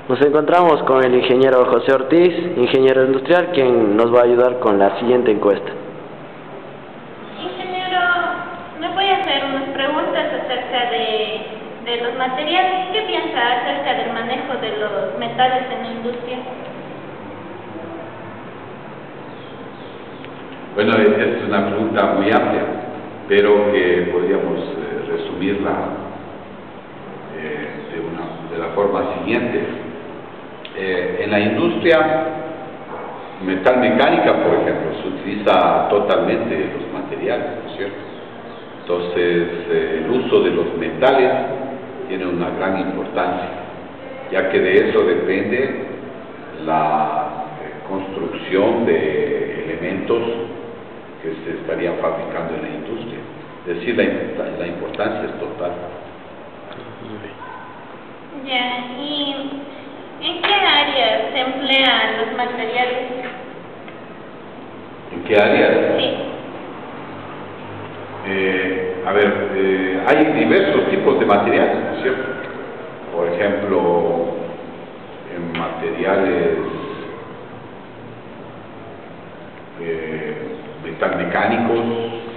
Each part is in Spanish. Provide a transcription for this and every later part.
Nos encontramos con el ingeniero José Ortiz, ingeniero industrial, quien nos va a ayudar con la siguiente encuesta. Ingeniero, me voy a hacer unas preguntas acerca de los materiales. ¿Qué piensa acerca del manejo de los metales en la industria? Bueno, es una pregunta muy amplia, pero que podríamos resumirla de la forma siguiente. En la industria metalmecánica, por ejemplo, se utiliza totalmente los materiales, ¿no es cierto? Entonces, el uso de los metales tiene una gran importancia, ya que de eso depende la construcción de elementos que se estarían fabricando en la industria. Es decir, la importancia es total. Ya, ¿y en qué áreas se emplean los materiales? ¿En qué áreas? Sí. Hay diversos tipos de materiales, ¿no es cierto? Por ejemplo, en materiales metalmecánicos,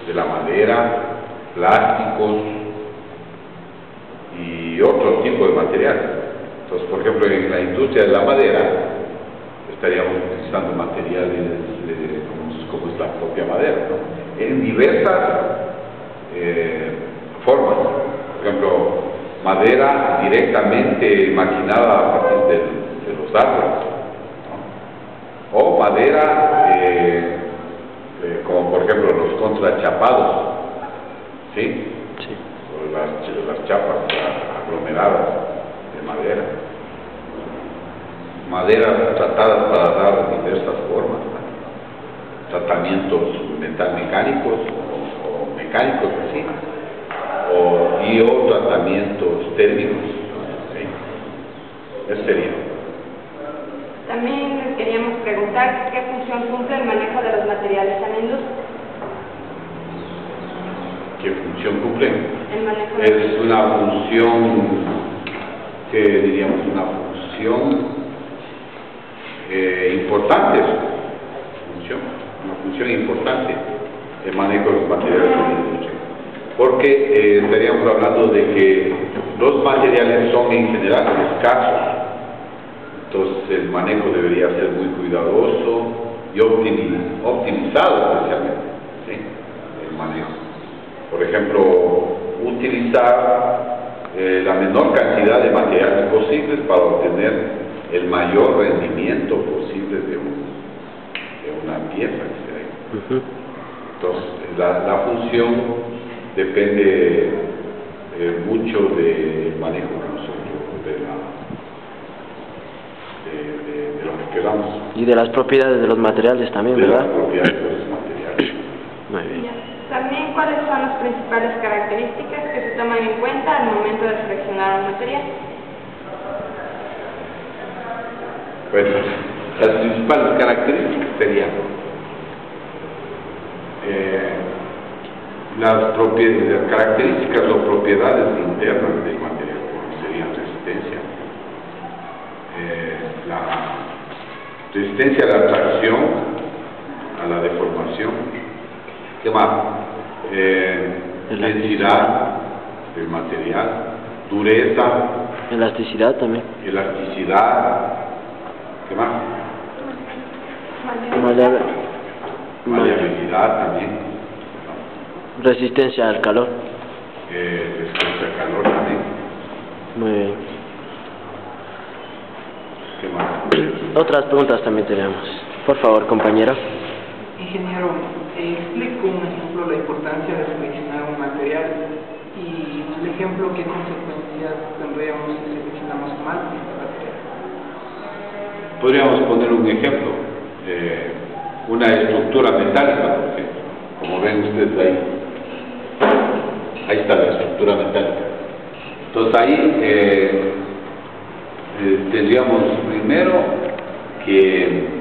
de la madera, plásticos y otro tipo de materiales. Entonces, por ejemplo, en la industria de la madera estaríamos utilizando materiales como es la propia madera, ¿no? En diversas formas. Por ejemplo, madera directamente maquinada a partir de los árboles, ¿no? O madera como por ejemplo los contrachapados, ¿sí? Sí. O las chapas aglomeradas de madera. Maderas tratadas para dar diversas formas, ¿no? Tratamientos metalmecánicos o mecánicos, así, o tratamientos térmicos, ¿sí? Eso sería. También les queríamos preguntar qué función cumple el manejo de los materiales en la industria. ¿Qué función cumple? El manejo Es una función, que diríamos, una función importante, una función importante el manejo de los materiales en la industria. Porque estaríamos hablando de que los materiales son en general escasos. Entonces el manejo debería ser muy cuidadoso y optimizado especialmente, ¿sí? El manejo. Por ejemplo, utilizar la menor cantidad de materiales posibles para obtener el mayor rendimiento posible de una pieza que se dé. Entonces la función depende mucho del manejo que nosotros de lo que queramos. Y de las propiedades de los materiales también, ¿verdad? De las propiedades de los materiales. Muy bien. También, ¿cuáles son las principales características que se toman en cuenta al momento de seleccionar un material? Pues las principales características serían las características o propiedades internas del material, como serían resistencia, la resistencia a la tracción, a la deformación, ¿qué más? Densidad del material, dureza, Elasticidad también. elasticidad, ¿qué más? Maleabilidad también, ¿no? Resistencia al calor. Resistencia al calor también. Muy bien. ¿Qué más? Otras preguntas también tenemos. Por favor, compañero. Ingeniero, explique con un ejemplo la importancia de seleccionar un material y el ejemplo qué consecuencias tendríamos si seleccionamos mal este material. Podríamos poner un ejemplo, una estructura metálica, por ejemplo, como ven ustedes ahí. Ahí está la estructura metálica. Entonces ahí tendríamos primero que...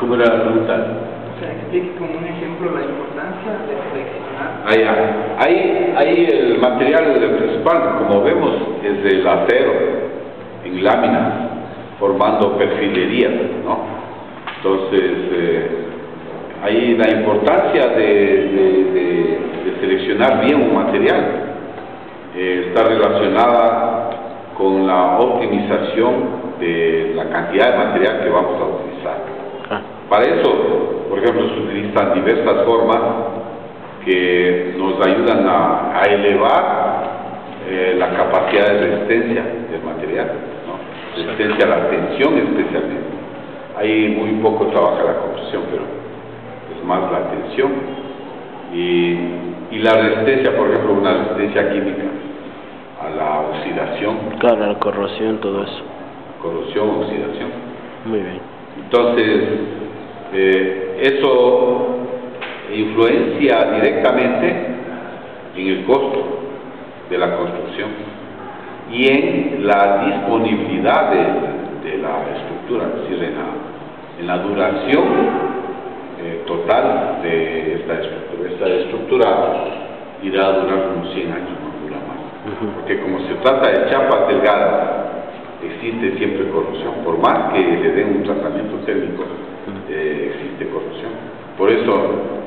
¿Cómo era la pregunta? O sea, explique con un ejemplo la importancia de seleccionar. Ahí el material principal, como vemos, es el acero en láminas, formando perfilerías, ¿no? Entonces, ahí la importancia de seleccionar bien un material está relacionada con la optimización de la cantidad de material que vamos a utilizar. Para eso, por ejemplo, se utilizan diversas formas que nos ayudan a elevar la capacidad de resistencia del material, ¿no? Resistencia a la tensión especialmente. Ahí muy poco trabaja la construcción, pero es más la tensión y la resistencia, por ejemplo, una resistencia química a la oxidación. Claro, la corrosión, todo eso. Corrosión, oxidación. Muy bien. Entonces, eso influencia directamente en el costo de la construcción y en la disponibilidad de la estructura, es decir, en la duración total de esta estructura. Esta estructura irá a durar unos 100 años, no dura más. Porque como se trata de chapas delgadas, existe siempre corrosión. Por más que le den un tratamiento térmico, existe corrosión. Por eso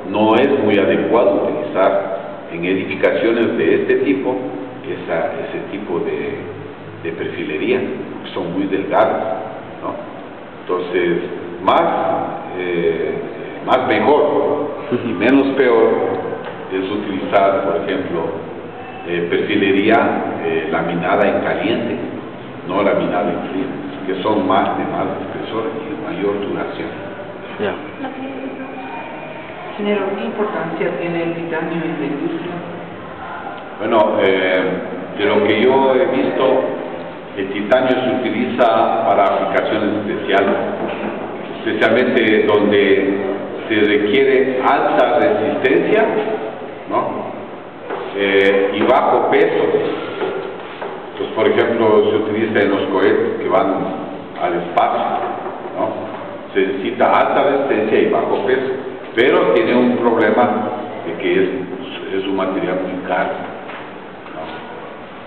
no es muy adecuado utilizar en edificaciones de este tipo ese tipo de perfilería, que son muy delgadas, ¿no? Entonces, más mejor y menos peor es utilizar, por ejemplo, perfilería laminada en caliente, no laminada en frío, que son más de espesor y de mayor duración. Ya. Ingeniero, ¿qué importancia tiene el titanio en la industria? Bueno, de lo que yo he visto, el titanio se utiliza para aplicaciones especiales, especialmente donde se requiere alta resistencia, ¿no? Y bajo peso. Entonces, por ejemplo, se utiliza en los cohetes que van al espacio, ¿no? Se necesita alta resistencia y bajo peso, pero tiene un problema de que es un material muy caro, ¿no?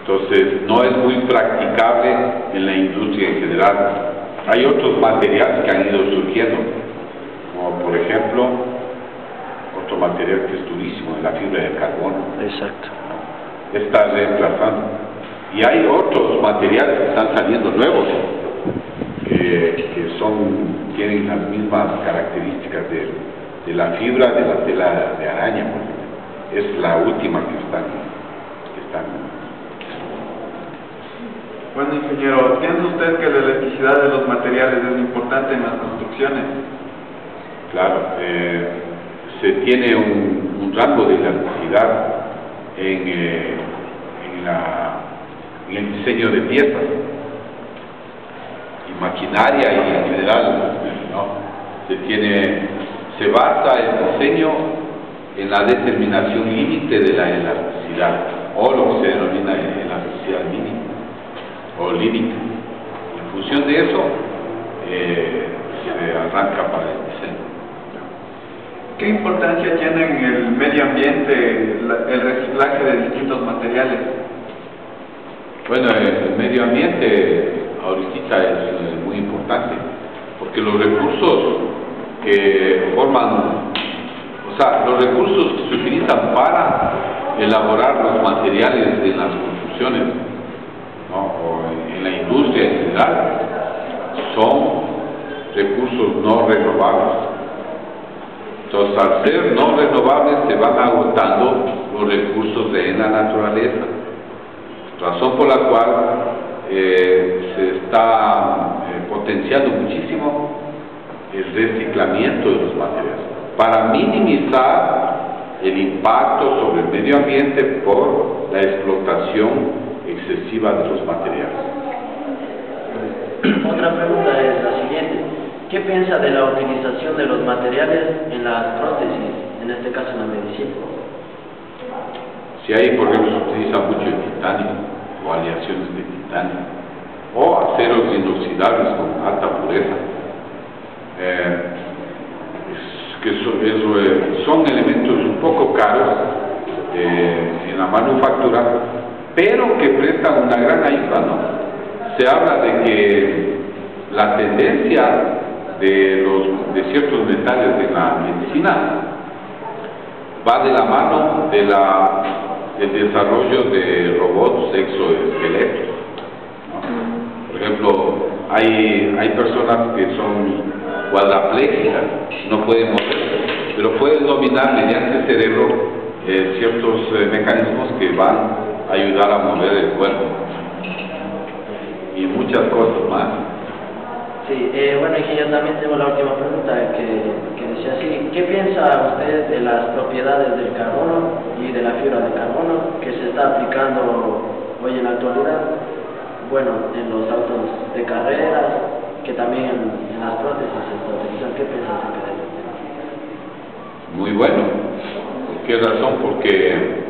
Entonces, no es muy practicable en la industria en general. Hay otros materiales que han ido surgiendo, como por ejemplo, otro material que es durísimo, la fibra de carbono. Exacto. Está reemplazando. Y hay otros materiales que están saliendo nuevos, que tienen las mismas características de la fibra de la tela de araña. Es la última que están. Bueno, ingeniero, ¿piensa usted que la elasticidad de los materiales es importante en las construcciones? Claro, se tiene un rango de elasticidad en el diseño de piezas y maquinaria y en general, ¿no? Se basa el diseño en la determinación límite de la elasticidad, o lo que se denomina elasticidad mínima o límite. En función de eso se arranca para el diseño. ¿Qué importancia tiene en el medio ambiente el reciclaje de distintos materiales? Bueno, el medio ambiente ahorita es muy importante, porque los recursos que forman, los recursos que se utilizan para elaborar los materiales de las construcciones, ¿no? O en la industria en general, son recursos no renovables. Entonces, al ser no renovables, se van agotando los recursos de la naturaleza, razón por la cual se está potenciando muchísimo el reciclamiento de los materiales para minimizar el impacto sobre el medio ambiente por la explotación excesiva de los materiales. Otra pregunta es la siguiente: ¿qué piensa de la utilización de los materiales en las prótesis, en este caso en la medicina? Si hay, por ejemplo, se utiliza mucho el titanio o aleaciones de titanio o aceros inoxidables con alta pureza, son elementos un poco caros en la manufactura, pero que prestan una gran ayuda, ¿no? se habla de que la tendencia de ciertos metales en la medicina va de la mano del desarrollo de robots exoesqueléticos, ¿no? Por ejemplo, hay personas que son cuadraplégicas, no pueden mover, pero pueden dominar mediante el cerebro ciertos mecanismos que van a ayudar a mover el cuerpo y muchas cosas más. Sí, bueno, y yo también tengo la última pregunta que decía así, ¿qué piensa usted de las propiedades del carbono y de la fibra de carbono que se está aplicando hoy en la actualidad? Bueno, en los autos de carreras, que también en las prótesis se está utilizando. ¿Qué piensa acerca de eso? Muy bueno. ¿Por qué razón? Porque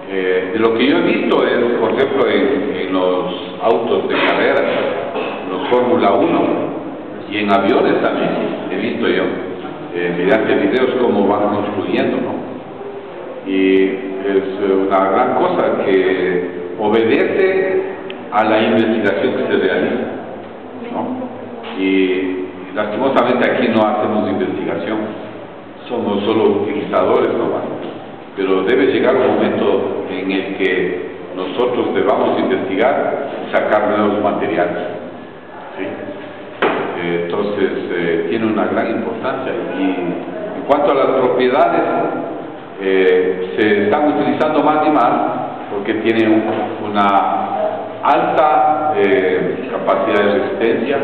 de lo que yo he visto es, por ejemplo, en los autos de carreras, los Fórmula 1 y en aviones también he visto yo, mediante videos cómo van construyendo, ¿no? Y es una gran cosa que obedece a la investigación que se realiza, ¿no? Y lastimosamente aquí no hacemos investigación, somos solo utilizadores nomás, pero debe llegar un momento en el que nosotros debamos investigar y sacar nuevos materiales, ¿sí? Entonces tiene una gran importancia. Y en cuanto a las propiedades, se están utilizando más y más porque tienen una alta capacidad de resistencia,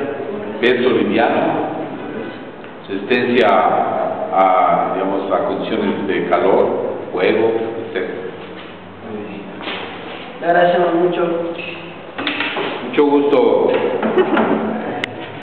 peso liviano, resistencia a, digamos, a condiciones de calor, fuego, etc. Le agradecemos mucho. Mucho gusto.